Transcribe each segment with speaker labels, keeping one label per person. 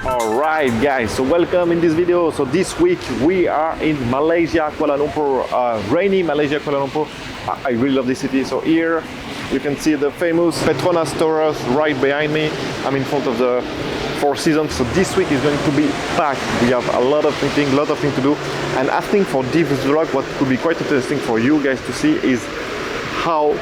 Speaker 1: Alright guys, so welcome in this video. So this week we are in Malaysia, Kuala Lumpur, rainy Malaysia, Kuala Lumpur. I really love this city. So here you can see the famous Petronas Torres right behind me. I'm in front of the Four Seasons. So this week is going to be packed. We have a lot of meetings, a lot of things to do. And I think for this vlog, what could be quite interesting for you guys to see is how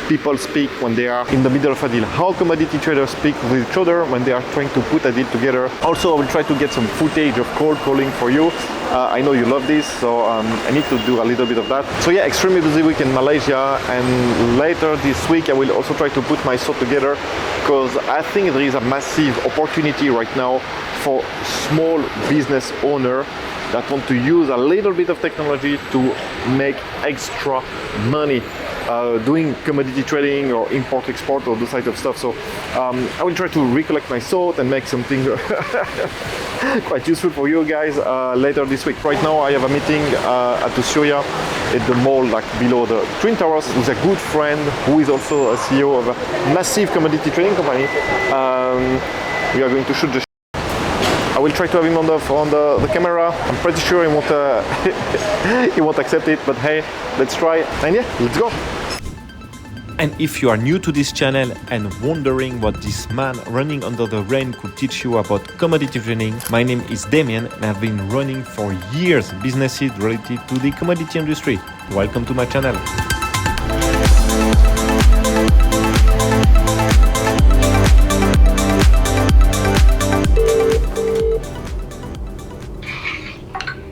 Speaker 1: people speak when they are in the middle of a deal, how commodity traders speak with each other when they are trying to put a deal together. Also, I will try to get some footage of cold calling for you. I know you love this, so I need to do a little bit of that. So yeah, extremely busy week in Malaysia, and later this week I will also try to put my thought together, because I think there is a massive opportunity right now for small business owner that want to use a little bit of technology to make extra money doing commodity trading or import export or those type of stuff. So I will try to recollect my thought and make something quite useful for you guys later this week. Right now I have a meeting at Ushuaia at the mall, like below the Twin Towers, with a good friend who is also a CEO of a massive commodity trading company. We are going to shoot the I will try to have him on the camera. I'm pretty sure he won't he won't accept it, but hey, let's try. And yeah, let's go.
Speaker 2: And if you are new to this channel and wondering what this man running under the rain could teach you about commodity trading, my name is Damien and I've been running for years businesses related to the commodity industry. Welcome to my channel.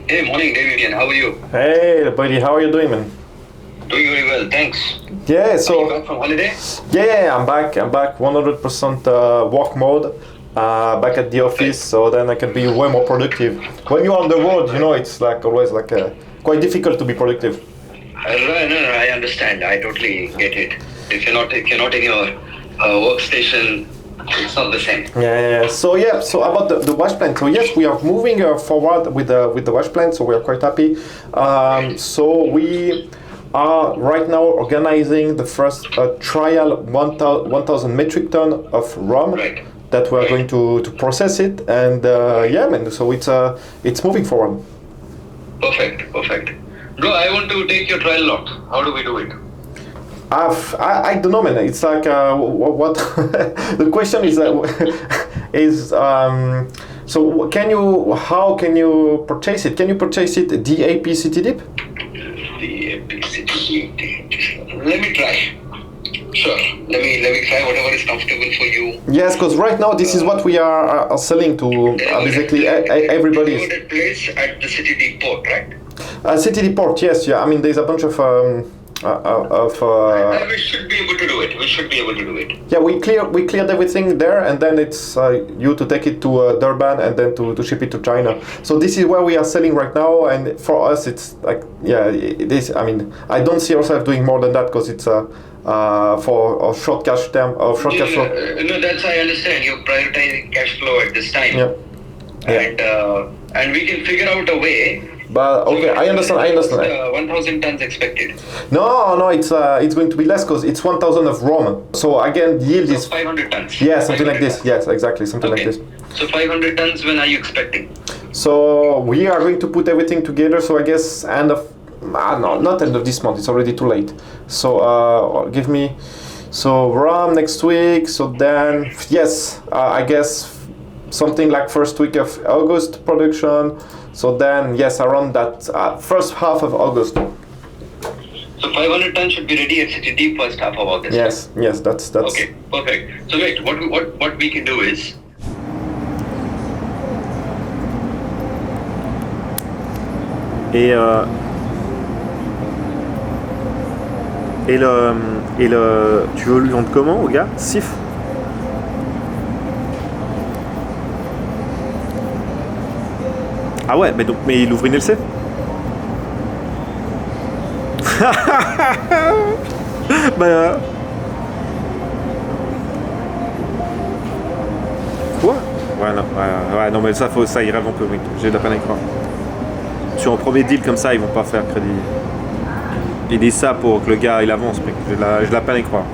Speaker 3: Hey, morning, Damien. How are you?
Speaker 1: Hey, buddy. How are you doing, man?
Speaker 3: Doing very well, thanks.
Speaker 1: Yeah. So.
Speaker 3: Are you back from holiday?
Speaker 1: Yeah, I'm back. 100% work mode. Back at the office, so then I can be way more productive. When you're on the road, you know, it's like always like quite difficult to be productive.
Speaker 3: No, I understand. I totally get it. If you're not in your workstation, it's not the same.
Speaker 1: Yeah. So about the wash plant. So yes, we are moving forward with the wash plant. So we are quite happy. So we are right now organizing the first trial 1,000 metric ton of rum that we are going to process it, and yeah, man. So it's moving forward.
Speaker 3: Perfect. Bro, I want to take your trial lot. How do we do it?
Speaker 1: I don't know, man. It's like what the question is so how can you purchase it? Can you purchase it DAP CTDIP?
Speaker 3: DAP CTDIP. Let me try. Sure. Let me try whatever is comfortable for you.
Speaker 1: Yes, because right now this is what we are selling to basically everybody.
Speaker 3: You that place at the CTD port, right?
Speaker 1: CTD port, yes. Yeah. I mean, there's a bunch of.
Speaker 3: We should be able to do it.
Speaker 1: Yeah, we cleared everything there, and then it's you to take it to Durban and then to ship it to China. So this is where we are selling right now, and for us it's like this. I mean, I don't see ourselves doing more than that because it's for a short cash term or short cash flow.
Speaker 3: No, that's I understand. You're prioritizing cash flow at this time.
Speaker 1: Yeah.
Speaker 3: And we can figure out a way.
Speaker 1: But okay, I understand.
Speaker 3: 1,000 tons expected.
Speaker 1: No, it's going to be less because it's 1,000 of rum. So again, the yield is
Speaker 3: 500 tons.
Speaker 1: Yeah, something like this. Yes, exactly, something like this.
Speaker 3: So 500 tons. When are you expecting?
Speaker 1: So we are going to put everything together. So I guess end of not end of this month. It's already too late. So give me rum next week. So then yes, I guess something like first week of August production. So then, yes, around that first half of August.
Speaker 3: So 500 tons should be ready at CTD first half of August.
Speaker 1: Yes, that's.
Speaker 3: Okay, perfect. So wait, what we can do is.
Speaker 1: Tu veux lui vendre comment au gars? Sif. Ah ouais, mais il ouvre une LC. Quoi? Ouais, non, mais ça y rêve un peu, oui. J'ai de la peine à y croire. Sur un premier deal comme ça, ils vont pas faire crédit. Ils disent ça pour que le gars il avance, mais j'ai de la peine à y croire.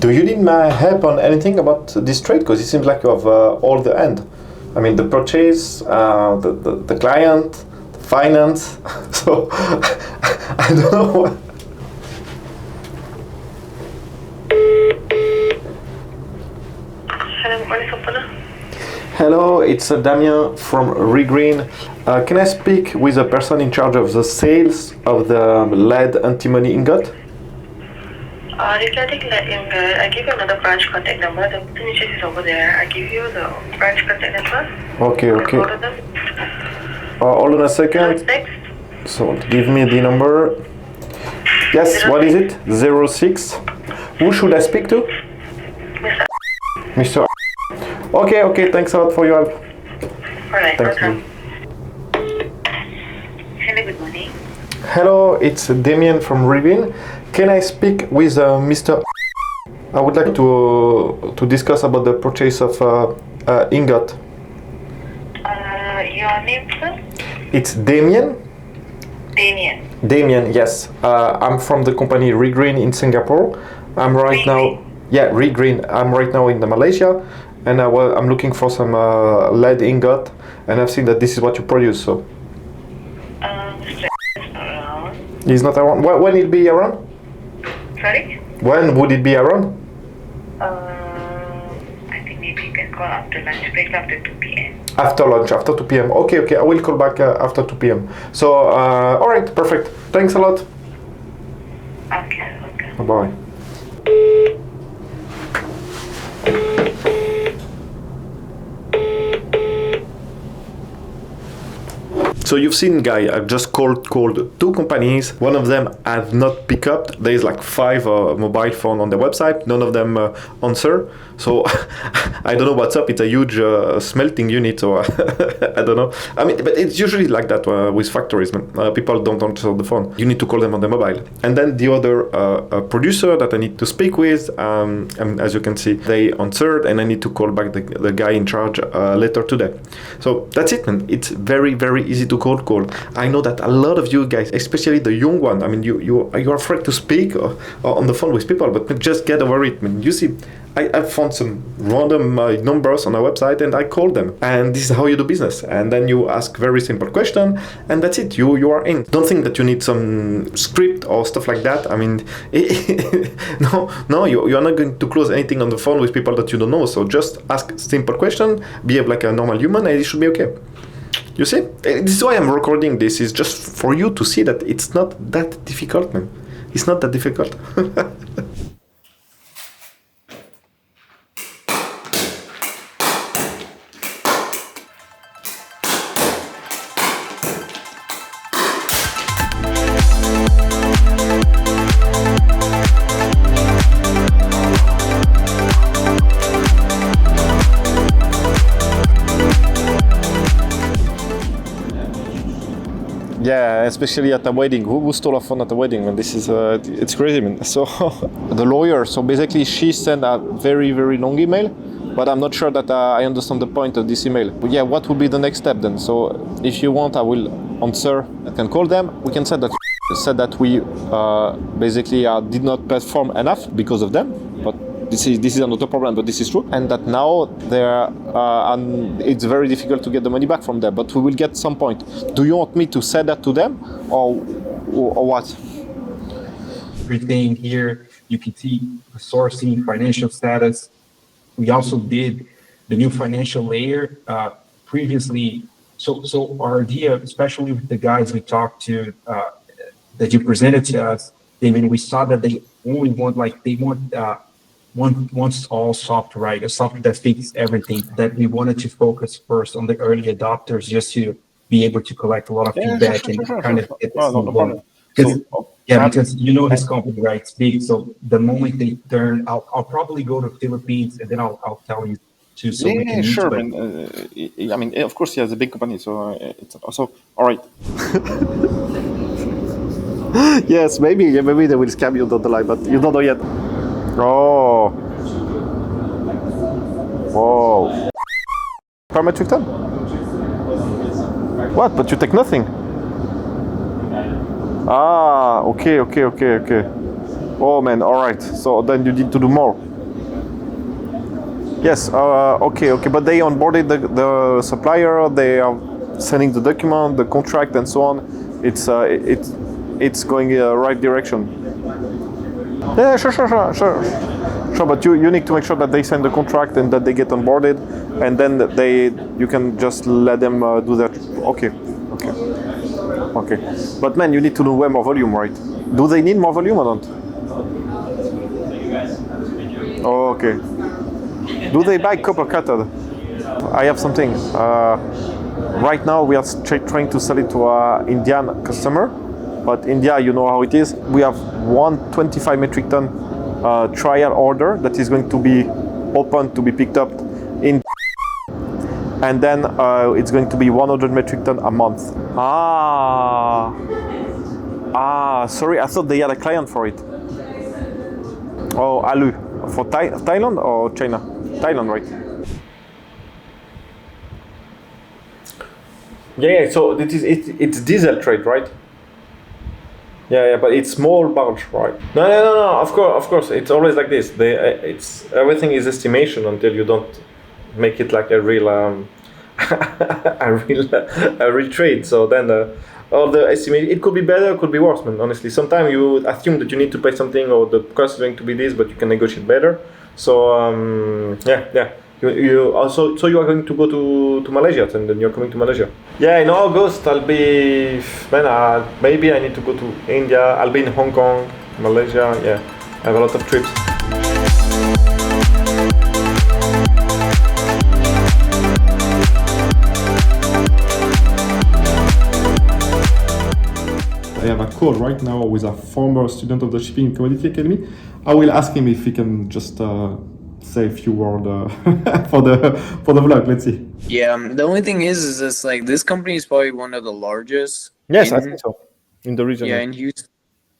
Speaker 1: Do you need my help on anything about this trade? Because it seems like you have all the end. I mean, the purchase, the client, the finance. So I don't know what. Hello, it's Damien from Regreen. Can I speak with the person in charge of the sales of the lead antimony ingot?
Speaker 4: Regarding lead ingot, I give you another branch contact number. The signature is over there. I give you the branch contact number.
Speaker 1: Okay. Hold on a second.
Speaker 4: Next.
Speaker 1: So give me the number. Yes, what is it? 06. Who should I speak to? Mr. Okay, thanks a lot for your help.
Speaker 4: Alright,
Speaker 1: Thank
Speaker 4: welcome.
Speaker 1: you.
Speaker 4: Hello, good morning.
Speaker 1: Hello, it's Damien from Regreen. Can I speak with Mr. I would like to discuss about the purchase of ingot.
Speaker 4: Your name, sir?
Speaker 1: It's Damien. Damien, yes. I'm from the company Regreen in Singapore. I'm right now. Yeah, Regreen. I'm right now in Malaysia, and I'm looking for some lead ingot, and I've seen that this is what you produce. So.
Speaker 4: Mr. is not around.
Speaker 1: He's not around. When will it be around?
Speaker 4: Sorry?
Speaker 1: When would it be around?
Speaker 4: I think maybe you can call after lunch break after 2 p.m.
Speaker 1: After lunch, after 2 p.m. Okay. I will call back after 2 p.m. So, all right, perfect. Thanks a lot.
Speaker 4: Okay.
Speaker 1: Bye. So you've seen, guy, I've just called two companies. One of them have not picked up. There is like 5 mobile phone on their website. None of them answer. So I don't know what's up. It's a huge smelting unit. So I don't know. I mean, but it's usually like that with factories. People don't answer the phone. You need to call them on the mobile. And then the other producer that I need to speak with, and as you can see, they answered, and I need to call back the guy in charge later today. So that's it, man. It's very, very easy to call. I know that a lot of you guys, especially the young one, I mean, you're afraid to speak on the phone with people, but just get over it. I mean, you see, I found some random numbers on our website and I called them, and this is how you do business. And then you ask very simple question, and that's it. You are in. Don't think that you need some script or stuff like that. I mean, no, you are not going to close anything on the phone with people that you don't know. So just ask simple question, behave like a normal human, and it should be okay. You see, this is why I'm recording this. Is just for you to see that it's not that difficult, man. It's not that difficult. Yeah, especially at a wedding. Who stole a phone at a wedding? Man, this is it's crazy, man. So the lawyer. So basically, she sent a very, very long email, but I'm not sure that I understand the point of this email. But yeah, what would be the next step then? So if you want, I will answer. I can call them. We can say that we basically did not perform enough because of them, but. This is another problem, but this is true, and that now it's very difficult to get the money back from them. But we will get some point. Do you want me to say that to them, or what?
Speaker 5: Everything here, you can see the sourcing, financial status. We also did the new financial layer previously. So our idea, especially with the guys we talked to, that you presented to us, we saw that they only want once all software, right? A software that fixes everything. That we wanted to focus first on the early adopters, just to be able to collect a lot of feedback and kind of get this going. Because you know this company, right? It's big. So the moment they turn, I'll probably go to Philippines and then I'll tell you too. So we can
Speaker 1: sure.
Speaker 5: But,
Speaker 1: I mean, of course, yeah, it's a big company, so it's also all right. Yes, maybe they will scam you down the line, but you don't know yet. Oh. Whoa. Per metric ton? What? But you take nothing? Ah, okay. Oh man, alright. So then you need to do more. Yes. Okay. But they onboarded the supplier. They are sending the document, the contract, and so on. It's going right direction. Yeah. Sure. But you need to make sure that they sign the contract and that they get onboarded, and then you can just let them do that. Okay. But man, you need to know way more volume, right? Do they need more volume or not? Oh, okay. Do they buy copper cutter? I have something. Right now we are trying to sell it to an Indian customer, but India, you know how it is. We have 125 metric ton trial order that is going to be open to be picked up in, and then it's going to be 100 metric ton a month. Sorry, I thought they had a client for it. Oh, Alu. For Thailand or China? Thailand, right? Yeah, so it's diesel trade, right? Yeah, but it's small barge, right? No. Of course, it's always like this. It's everything is estimation until you don't make it like a real a real trade. So then all the estimate, it could be better, it could be worse, man. Honestly, sometimes you assume that you need to pay something or the cost is going to be this, but you can negotiate better. So yeah. You also, so you are going to go to Malaysia, and then you're coming to Malaysia. Yeah, in August I'll be, man. Maybe I need to go to India. I'll be in Hong Kong, Malaysia. Yeah, I have a lot of trips.
Speaker 6: I have a call right now with a former student of the Shipping and Commodity Academy. I will ask him if he can just say a few words for the vlog. Let's see.
Speaker 7: Yeah, the only thing is this like this company is probably one of the largest.
Speaker 1: Yes, I think so. In the region.
Speaker 7: Yeah, in Houston,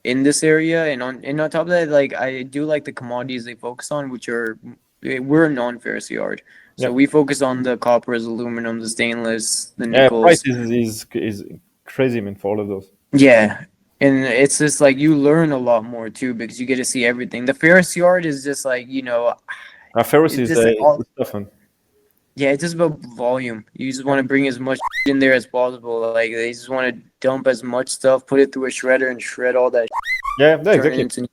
Speaker 7: in this area, and on top of that, like I do like the commodities they focus on, which are we're a non-ferrous yard, so we focus on the coppers, aluminum, the stainless, the nickels.
Speaker 1: Price is crazy, man, for all of those.
Speaker 7: Yeah, and it's just like you learn a lot more too because you get to see everything. The ferrous yard is just like
Speaker 1: Ferrous is tough one.
Speaker 7: Yeah, it's just about volume. You just want to bring as much in there as possible. Like they just want to dump as much stuff, put it through a shredder, and shred all that.
Speaker 1: Yeah, exactly.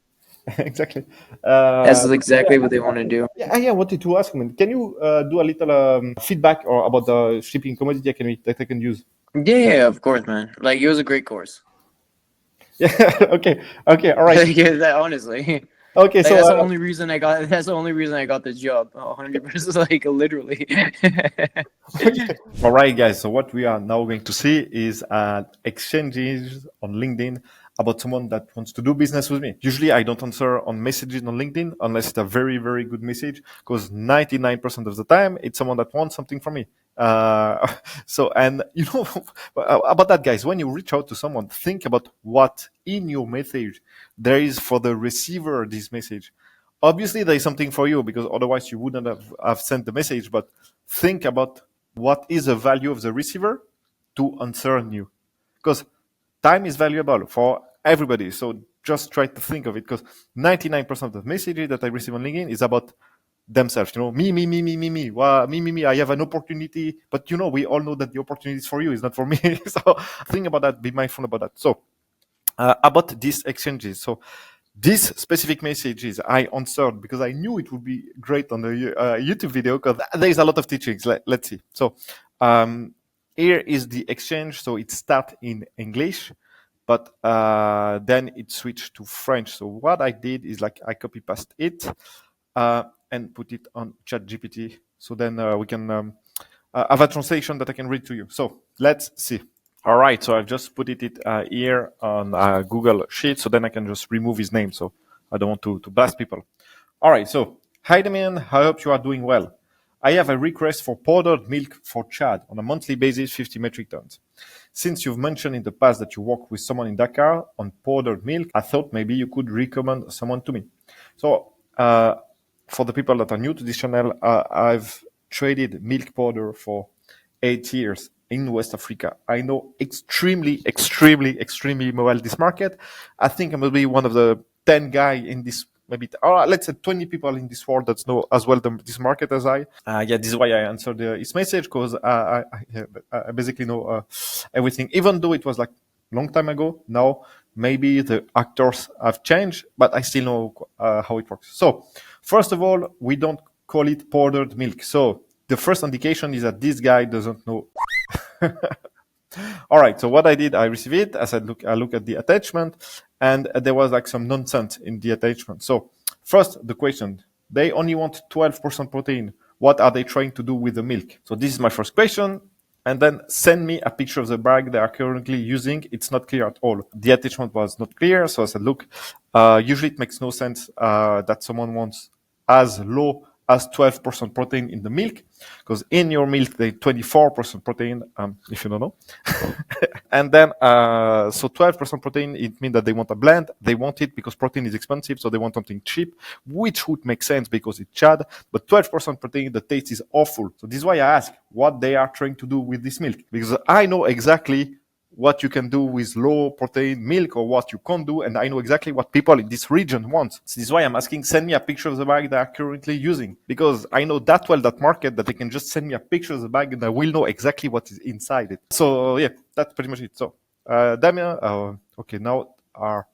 Speaker 1: Exactly.
Speaker 7: That's exactly what they want to do.
Speaker 1: Yeah, I wanted to ask him. Can you do a little feedback or about the Shipping Commodity Academy that I can use?
Speaker 7: Yeah, of course, man. Like it was a great course.
Speaker 1: Yeah. Okay. All right.
Speaker 7: Yeah, honestly.
Speaker 1: Okay, so
Speaker 7: that's the only reason I got. That's the only reason I got this job. 100%, like literally.
Speaker 1: All right, guys. So what we are now going to see is exchanges on LinkedIn about someone that wants to do business with me. Usually, I don't answer on messages on LinkedIn unless it's a very, very good message, because 99% of the time it's someone that wants something from me. So, and you know about that, guys, when you reach out to someone, think about what in your message there is for the receiver of this message. Obviously, there is something for you because otherwise you wouldn't have sent the message, but think about what is the value of the receiver to answer you, because time is valuable for everybody. So just try to think of it, because 99% of the messages that I receive on LinkedIn is about themselves. Me. I have an opportunity, but we all know that the opportunity is for you, it's not for me. So think about that. Be mindful about that. So about these exchanges. So these specific messages I answered because I knew it would be great on the YouTube video, because there is a lot of teachings. Let's see. So here is the exchange. So it starts in English, but then it switched to French. So what I did is I copy paste it and put it on ChatGPT. So then we can have a translation that I can read to you. So let's see. All right, so I've just put it here on Google Sheet, so then I can just remove his name, so I don't want to blast people. All right, so hi Damien, I hope you are doing well. I have a request for powdered milk for Chad on a monthly basis, 50 metric tons. Since you've mentioned in the past that you work with someone in Dakar on powdered milk, I thought maybe you could recommend someone to me. So for the people that are new to this channel, I've traded milk powder for 8 years in West Africa. I know extremely well this market. I think I'm going to be one of the 10 guys in this maybe, let's say 20 people in this world that know as well this market as I. This is why I answered his message, because I basically know everything, even though it was like long time ago. Now, maybe the actors have changed, but I still know how it works. So, first of all, we don't call it powdered milk. So, the first indication is that this guy doesn't know. All right, so what I did, I received it. I said, I look at the attachment, and there was like some nonsense in the attachment. So, first, the question, they only want 12% protein. What are they trying to do with the milk? So, this is my first question. And then send me a picture of the bag they are currently using. It's not clear at all. The attachment was not clear. So I said, look, usually it makes no sense that someone wants as low as 12% protein in the milk, because in your milk, they 24% protein, if you don't know. And then, so 12% protein, it means that they want a blend. They want it because protein is expensive, so they want something cheap, which would make sense because it's Chad. But 12% protein, the taste is awful. So this is why I ask what they are trying to do with this milk, because I know exactly what you can do with low protein milk or what you can't do, and I know exactly what people in this region want. So this is why I'm asking, send me a picture of the bag they are currently using, because I know that well that market that they can just send me a picture of the bag and I will know exactly what is inside it. So yeah, that's pretty much it. So Damien, okay, now all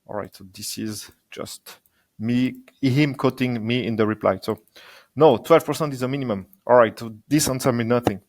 Speaker 1: right, so this is just him quoting me in the reply. So no, 12% is a minimum. All right, so this answer me nothing.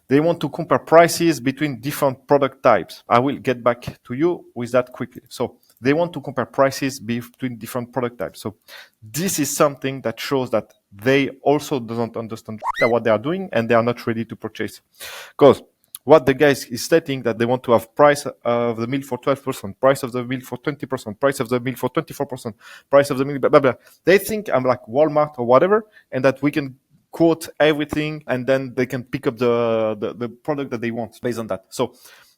Speaker 1: They want to compare prices between different product types. I will get back to you with that quickly. So they want to compare prices between different product types. So this is something that shows that they also don't understand what they are doing and they are not ready to purchase. Because what the guy is stating that they want to have price of the milk for 12%, price of the milk for 20%, price of the milk for 24%, price of the milk, blah, blah, blah. They think I'm like Walmart or whatever, and that we can quote everything and then they can pick up the product that they want based on that. So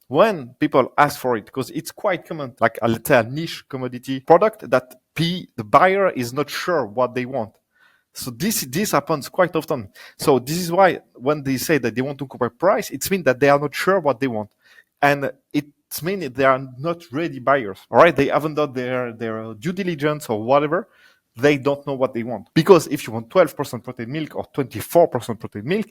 Speaker 1: when people ask for it, because it's quite common, like let's say a niche commodity product that the buyer is not sure what they want. So this happens quite often. So this is why when they say that they want to compare price, it means that they are not sure what they want. And it means they are not ready buyers. All right, they haven't done their due diligence or whatever. They don't know what they want. Because if you want 12% protein milk or 24% protein milk,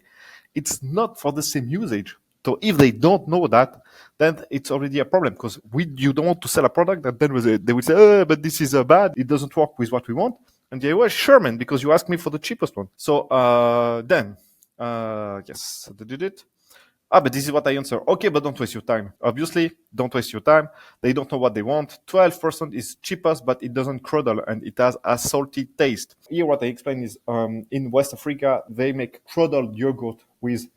Speaker 1: it's not for the same usage. So if they don't know that, then it's already a problem, because you don't want to sell a product that then they will say, but this is bad, it doesn't work with what we want. And they were, sure, man, because you asked me for the cheapest one. So yes, they did it. But this is what I answer. Okay, but don't waste your time. Obviously, don't waste your time. They don't know what they want. 12% is cheapest, but it doesn't curdle and it has a salty taste. Here, what I explain is in West Africa, they make curdled yogurt with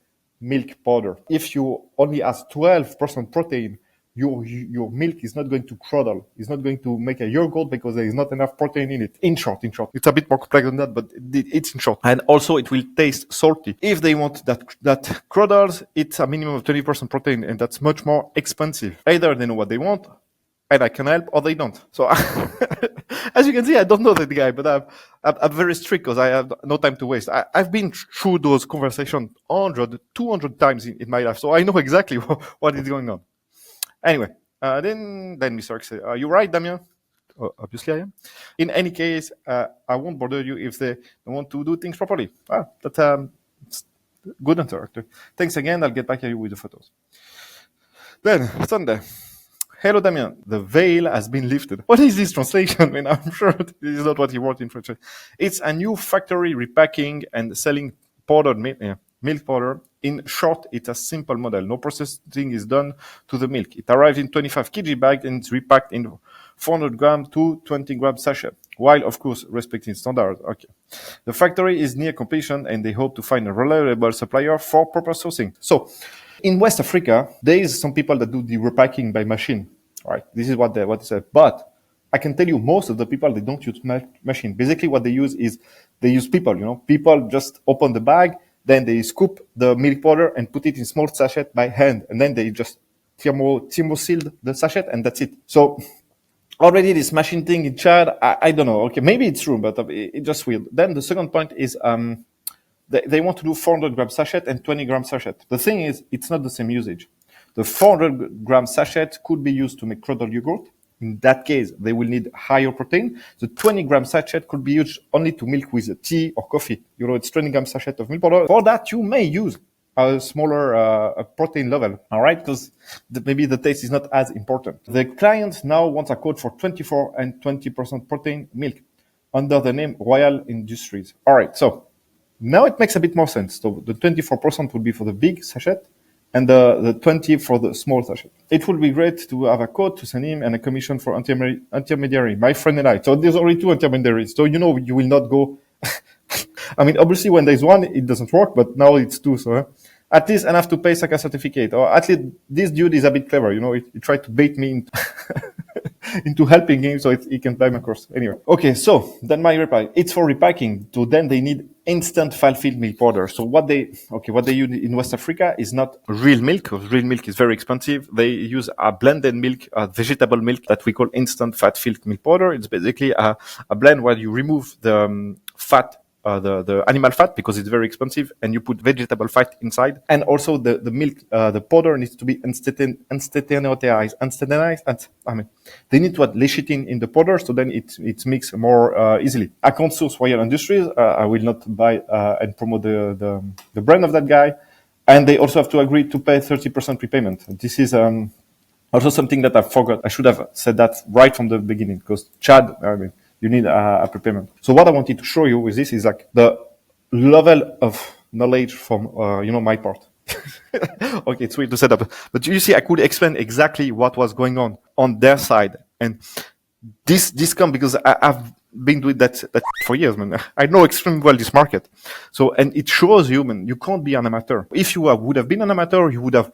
Speaker 1: milk powder. If you only has 12% protein, your milk is not going to curdle. It's not going to make a yogurt because there is not enough protein in it. In short, it's a bit more complex than that, but it's in short. And also, it will taste salty. If they want that curdles, it's a minimum of 20% protein, and that's much more expensive. Either they know what they want, and I can help, or they don't. So, as you can see, I don't know that guy, but I'm very strict because I have no time to waste. I've been through those conversations 100, 200 times in my life, so I know exactly what is going on. Anyway, then Mr. X said, are you right, Damien? Obviously I am. In any case, I won't bother you if they don't want to do things properly. That's a good answer. Thanks again. I'll get back to you with the photos. Then, Sunday. Hello, Damien. The veil has been lifted. What is this translation? I mean, I'm sure this is not what he wrote in French. It's a new factory repacking and selling powdered milk powder. In short, it's a simple model. No processing is done to the milk. It arrives in 25 kg bag and it's repacked in 400 gram to 20 gram sachet, while of course respecting standards. Okay. The factory is near completion and they hope to find a reliable supplier for proper sourcing. So, in West Africa, there is some people that do the repacking by machine. All right, this is what they said. But I can tell you, most of the people, they don't use machine. Basically, what they use is they use people. People just open the bag. Then they scoop the milk powder and put it in small sachet by hand. And then they just thermo-sealed the sachet and that's it. So already this machine thing in Chad, I don't know. Okay, maybe it's true, but it's just weird. Then the second point is they want to do 400 gram sachet and 20 gram sachet. The thing is, it's not the same usage. The 400 gram sachet could be used to make curdled yogurt. In that case, they will need higher protein. The 20-gram sachet could be used only to milk with tea or coffee. It's 20-gram sachet of milk powder. For that, you may use a smaller protein level, all right? Because maybe the taste is not as important. The client now wants a code for 24 and 20% protein milk under the name Royal Industries. All right, so now it makes a bit more sense. So the 24% would be for the big sachet, and the 20 for the small sachet. It would be great to have a code to send him and a commission for intermediary, my friend and I. So there's already 2 intermediaries. So you will not go. I mean, obviously when there's 1, it doesn't work, but now it's 2. So at least I have to pay like a certificate, or at least this dude is a bit clever. He tried to bait me into helping him so he can buy my course. Anyway. Okay, so then my reply. It's for repacking. So then they need instant filled milk powder. So what they use in West Africa is not real milk, because real milk is very expensive. They use a blended milk, a vegetable milk that we call instant filled milk powder. It's basically a blend where you remove the fat, the animal fat, because it's very expensive, and you put vegetable fat inside. And also the milk, the powder needs to be instantized. I mean, they need to add lecithin in the powder, so then it's mixed more easily. I can't source Royal Industries. I will not buy and promote the brand of that guy. And they also have to agree to pay 30% prepayment. This is also something that I forgot. I should have said that right from the beginning, because Chad, I mean, you need a prepayment. So what I wanted to show you with this is like the level of knowledge from, my part. Okay, it's weird to set up, but you see, I could explain exactly what was going on their side. And this come because I've been doing that for years, man. I know extremely well this market. So, and it shows you, man, you can't be an amateur. If you would have been an amateur, you would have,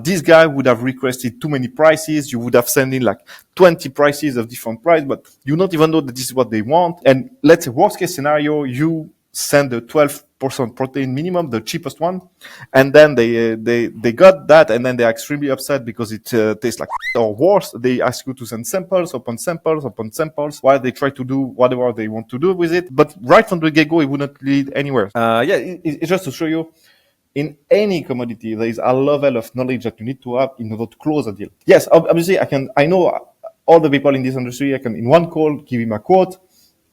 Speaker 1: this guy would have requested too many prices. You would have sent in like 20 prices of different price, but you don't even know that this is what they want. And let's say worst case scenario, you send the 12% protein minimum, the cheapest one, and then they got that, and then they're extremely upset because it tastes like or worse. They ask you to send samples upon samples upon samples while they try to do whatever they want to do with it. But right from the get-go, it wouldn't lead anywhere. It's just to show you, in any commodity, there is a level of knowledge that you need to have in order to close a deal. Yes, obviously, I know all the people in this industry. I can, in one call, give him a quote.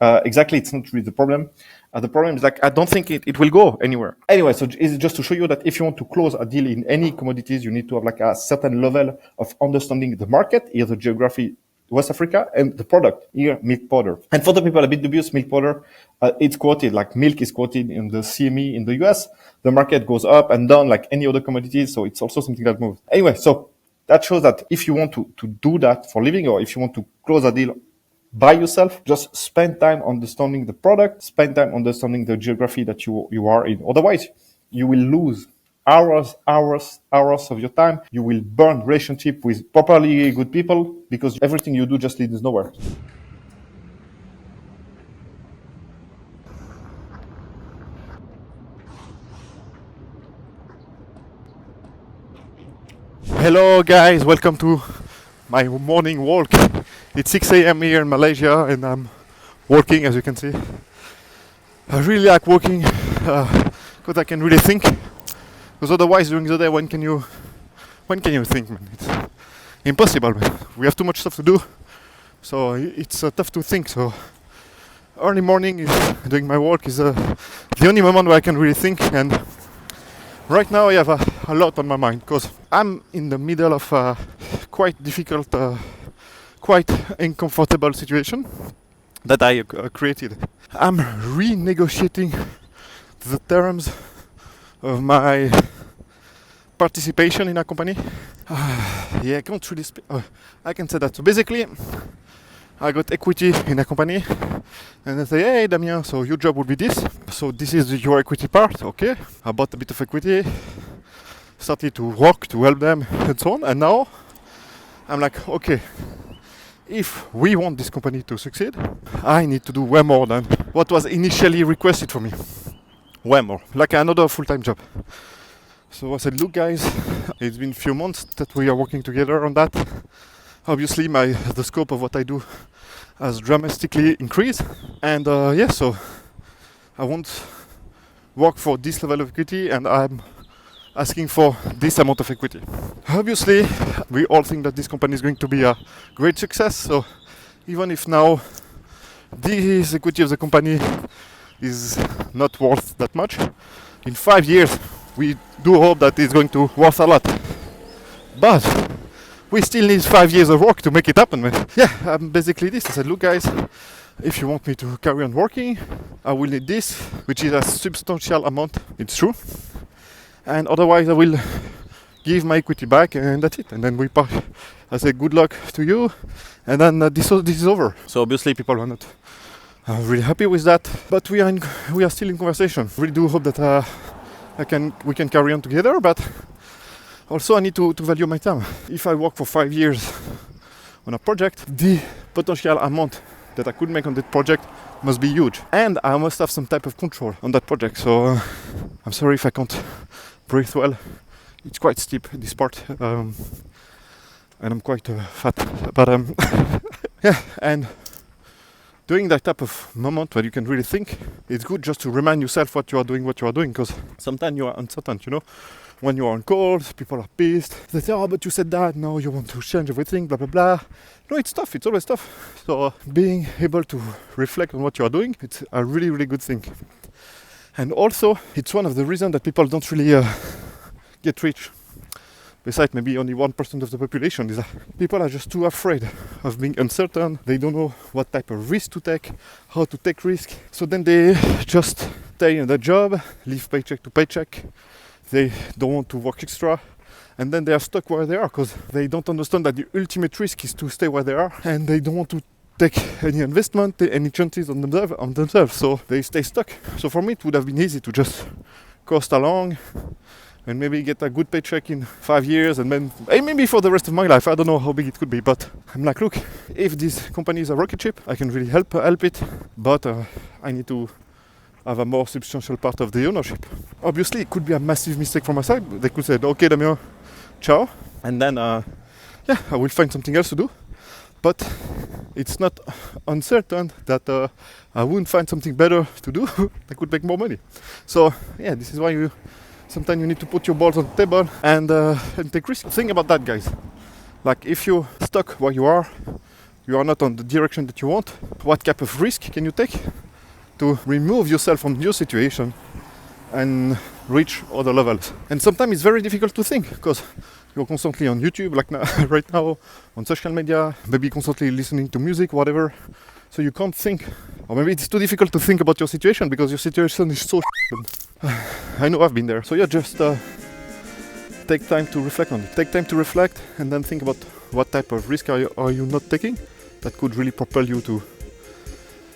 Speaker 1: Exactly, it's not really the problem. The problem is like, I don't think it will go anywhere. Anyway, so it's just to show you that if you want to close a deal in any commodities, you need to have like a certain level of understanding the market, here the geography, West Africa, and the product, here milk powder. And for the people a bit dubious, milk powder, it's quoted, like milk is quoted in the CME in the US. The market goes up and down like any other commodities, so it's also something that moves. Anyway, so that shows that if you want to do that for living, or if you want to close a deal by yourself, just spend time understanding the product, spend time understanding the geography that you are in. Otherwise, you will lose hours of your time. You will burn relationship with properly good people because everything you do just leads nowhere.
Speaker 6: Hello guys, welcome to my morning walk. It's 6 a.m. here in Malaysia and I'm walking, as you can see. I really like walking because I can really think, because otherwise during the day when can you think, man? It's impossible, man. We have too much stuff to do, so it's tough to think. So early morning doing my walk is the only moment where I can really think. And right now I have a lot on my mind because I'm in the middle of a quite difficult, quite uncomfortable situation that I created. I'm renegotiating the terms of my participation in a company. I can't really speak. I can say that. So basically, I got equity in a company, and they say, "Hey, Damien, so your job will be this. So this is your equity part, okay?" I bought a bit of equity, started to work to help them, and so on. And now I'm like, okay, if we want this company to succeed, I need to do way more than what was initially requested for me. Way more, like another full-time job. So I said, look guys, it's been a few months that we are working together on that. Obviously the scope of what I do has dramatically increased. And so I won't work for this level of equity, and I'm asking for this amount of equity. Obviously, we all think that this company is going to be a great success. So even if now this equity of the company is not worth that much, in 5 years we do hope that it's going to worth a lot. But we still need 5 years of work to make it happen, man. Yeah, basically this. I said, look guys, if you want me to carry on working, I will need this, which is a substantial amount, it's true. And otherwise I will give my equity back and that's it. And then we part. I say good luck to you, and then this is over. So obviously people are not really happy with that, but we are still in conversation. Really do hope that we can carry on together, but also I need to value my time. If I work for 5 years on a project, the potential amount that I could make on that project must be huge, and I must have some type of control on that project. So I'm sorry if I can't breathe well. It's quite steep, this part, and I'm quite fat, but yeah, and during that type of moment where you can really think, it's good just to remind yourself what you are doing, because sometimes you are uncertain, you know. When you are on calls, people are pissed. They say, oh, but you said that, now you want to change everything, blah, blah, blah. No, it's tough, it's always tough. So being able to reflect on what you are doing, it's a really, really good thing. And also, it's one of the reasons that people don't really get rich. Besides maybe only 1% of the population, is that people are just too afraid of being uncertain. They don't know what type of risk to take, how to take risk. So then they just stay in their job, live paycheck to paycheck. They don't want to work extra, and then they are stuck where they are because they don't understand that the ultimate risk is to stay where they are, and they don't want to take any investment, any chances on themselves, so they stay stuck. So for me it would have been easy to just coast along and maybe get a good paycheck in 5 years, and then maybe for the rest of my life. I don't know how big it could be, but I'm like, look, if this company is a rocket ship, I can really help it, but I need to have a more substantial part of the ownership. Obviously, it could be a massive mistake from my side. They could say, okay, Damien, ciao, and then yeah, I will find something else to do. But it's not uncertain that I wouldn't find something better to do that could make more money. So yeah, this is why sometimes you need to put your balls on the table and take risks. Think about that, guys. Like, if you're stuck where you are not on the direction that you want, what type of risk can you take to remove yourself from your situation and reach other levels? And sometimes it's very difficult to think because you're constantly on YouTube, like now, right now, on social media, maybe constantly listening to music, whatever. So you can't think, or maybe it's too difficult to think about your situation because your situation is so I know I've been there. So yeah, just take time to reflect on it. Take time to reflect and then think about what type of risk are you not taking that could really propel you to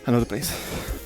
Speaker 6: another place.